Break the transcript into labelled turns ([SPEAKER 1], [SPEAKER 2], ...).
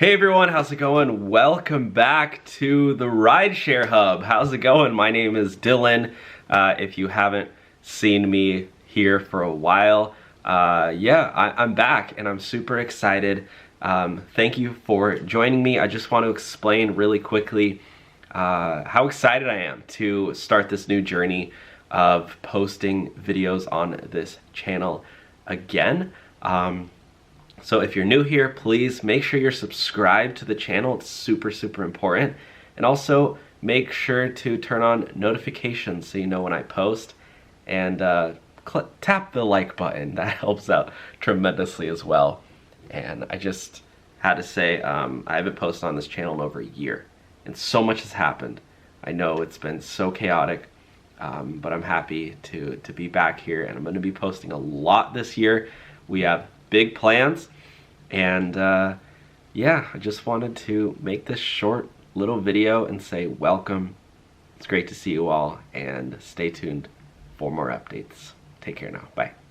[SPEAKER 1] Hey everyone, how's it going? Welcome back to the Rideshare Hub. How's it going? My name is Dylan. If you haven't seen me here for a while, I'm back and I'm super excited. Thank you for joining me. I just want to explain really quickly how excited I am to start this new journey of posting videos on this channel again. So if you're new here, please make sure you're subscribed to the channel. It's super important. And also make sure to turn on notifications so you know when I post. And tap the like button. That helps out tremendously as well. And I just had to say, I haven't posted on this channel in over a year. And so much has happened. I know it's been so chaotic, but I'm happy to be back here. And I'm going to be posting a lot this year. We have big plans, and yeah, I just wanted to make this short little video and say welcome. It's great to see you all, and stay tuned for more updates. Take care now. Bye.